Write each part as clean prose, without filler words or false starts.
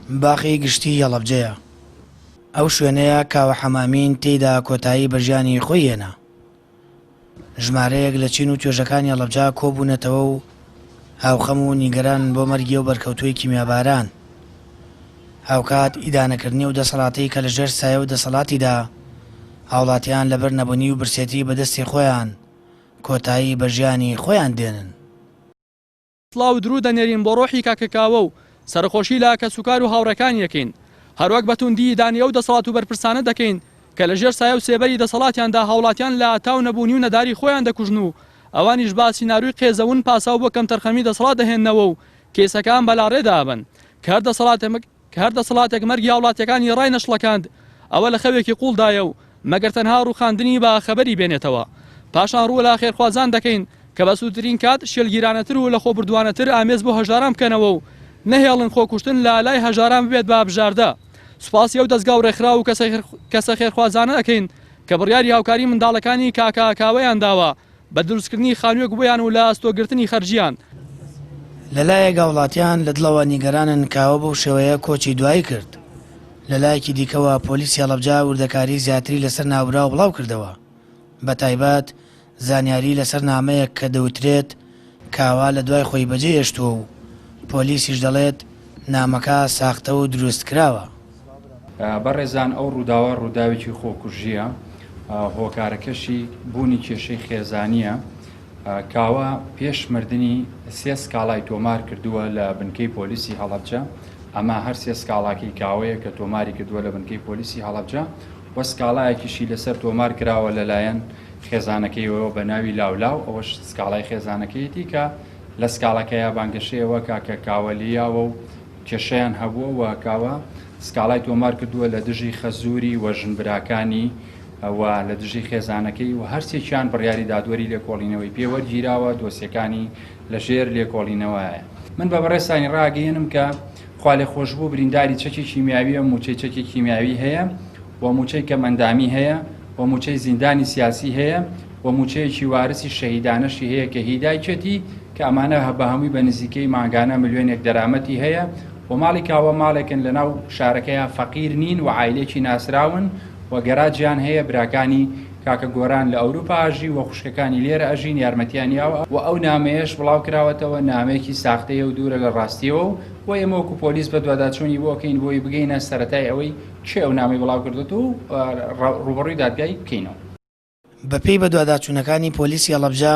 باخی گشتی هەڵەبجەیە. ئەو شوێنەیە کاوە حەمامین تێیدا کۆتایی بە ژیانی خۆی هێنا. ژمارەیەک لە چین و توێژەکانی هەڵەبجە کۆبوونەتەوە و هاوخەم و نیگەران بۆ مەرگی و بەرکەوتووی کیمیاباران. هاوکات ئیدانەکردنی و دەسەڵاتی کە لەژێر سایە و دەسەڵاتیدا هاوڵاتیان لەبەر نەبوونی و برسێتی بەدەستی خۆیان کۆتایی بە ژیانی خۆیان دێنن. سڵاو درود دەنێرین بۆ ڕۆحی کاکەکاوە و سەرخۆشی لە کەسوکار و هاوڕەکان یەکەین. هەروەک بەتوندی دانیە و دەسەڵات و بەرپرسانە دەکەین کە لەژێر سایە و سێبەری دەسەڵاتیاندا هاوڵاتیان لە تاو نەبوونی و نەداری خۆیان دەکوژن و ئەوانیش باسی ناروی قێزەون پاساو بۆ کەم تەرخەمی دەسەڵات دەهێننەوە و کێسەکان بەلاڕێدابن کە هەر دەسەڵاتێک مەرگی هاوڵاتیەکانی ڕای نەشڵەکاند ئەوە لە خەوێکی قوڵدایە و مەگەر تەنها ڕووخاندنی بە خەبەری بێنێتەوە. پاشان ڕوو لە خێرخوازان دەکەین کە بە سووترین کات شێلگیرانەتر و لە خۆبردووانەتر ئامێز بۆ هەژاران بکەنەوە و نەهێڵن خۆکوشتن لە لای هەژاران ببێت بە بژاردە. سوپاسی ئەو دەستگا و ڕێکخرا و کەسە خێرخوازانە دەکەین کە بڕیاری هاوکاری منداڵەکانی کاکاکاوەیان داوە بە دروستکردنی خانوویەک بۆیان و لە ئەستۆگرتنی خەرجیان. لەلایەک هاوڵاتیان لە دڵەوە نیگەرانن کاوە بەو شێوەیە کۆچی دوایی کرد. لەلایەکی دیکەوە پۆلیسی هەڵەبجە وردەکاری زیاتری لەسەر ناوراو بڵاو کردەوە. بە تایبەت زانیاری لەسەر نامەیەک کە دەوترێت کاوا لە دوای خۆی بەجێ هێشتووە و پۆلیسیش دەڵێت نامەکە ساختە و دروست کراوە. بەڕێزان ئەو ڕووداوە ڕووداوێکی خۆکوژیە، هۆکارەکەشی بوونی کێشەی خێزانیە. کاوە پێش مردنی سێ سکاڵای تۆمار کردووە لە بنکەی پۆلیسی هەڵەبجە. ئەمە هەر سێ سکاڵاکی کاوەیە کە تۆماری کردووە لە بنکەی پۆلیسی هەڵەبجە وە سکاڵایەکیشی لەسەر تۆمار کراوە لەلایەن خێزانەکەیەوە بە ناوی لاولاو. ئەوەش سکاڵای خێزانەکەیەتی کە لە سکاڵەکەیە بانگەشەیەوە کاکە کاوەلیاوە و کێشەیان هەبووە و کاوە سکاڵای تۆمار کردووە لە دژی خەزووری و ژنبراکانی و لە دژی خێزانەکەی و هەرسێکیان بڕیاری دادوەری لێکۆڵینەوەی پێوەرگیراوە دۆسیەکانی لە ژێر لێکۆڵینەوەیە. من بە بەڕێستانی ڕاگەیەنم کە خوا لێ خۆشببوو برینداری چەکی کیمیاویە موچەی چەکی کیمیاوی هەیە و موچەی کە مەندامی هەیە و موچەی زیندانی سیاسی هەیە و موچەیەکی وارسی شەهیدانەشی هەیە کە هیدایچەتی کە ئەمانە بە هەمووی بە نزیکەی ماگانە ملیۆنێک دەرامەتی هەیە و ماڵی کاوە ماڵێکن لە ناو شارەکەیە فەقیر نین و عایلێکی ناسراون و گەراجیان هەیە براکانی کاکە گۆران لە ئەوروپا ئاژی و خوشکەکانی لێرە ئەژین یارمەتیانیاوە و ئەو نامەیەش بڵاو کراوەتەوە نامەیەکی ساختەیە و دوورە لە ڕاستیەوە و ئێمە وەکو پۆلیس بە دوواداچوونی بۆکەین بۆی بگەینە سەرەتای ئەوەی چێ ئەو نامی بڵاو کردوێت و ڕوبەڕووی دادگای بکەینەوە. بەپێی بە دوواداچوونەکانی پۆلیسی هەڵەبجە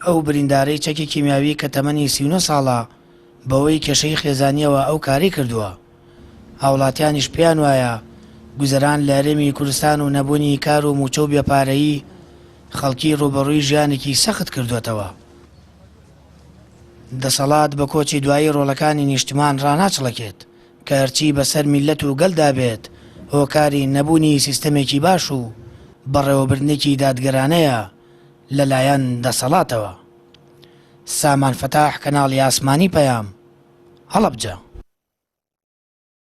ئەو بریندارەی چەکی کیمیاوی کە تەمەنی 39 ساڵە بەوەی کێشەی خێزانیەوە ئەو کاری کردووە. هاوڵاتیانیش پێیان وایە گوزەران لە هەرێمی کوردستان و نەبوونی کار و موچە و بێپارەیی خەڵکی ڕوبەڕووی ژیانێکی سەخت کردوێتەوە. دەسەڵات بە کۆچی دوایی ڕۆڵەکانی نیشتمان ڕاناچڵەکێت کە هەرچی بەسەر میلەت و گەلدا بێت هۆکاری نەبوونی سیستەمێکی باش و بەڕێوەبردنێکی دادگەرانەیە لەلایەن دەسەڵاتەوە. سامان فەتاح، کەناڵی ئاسمانی پەیام، هەڵەبجە.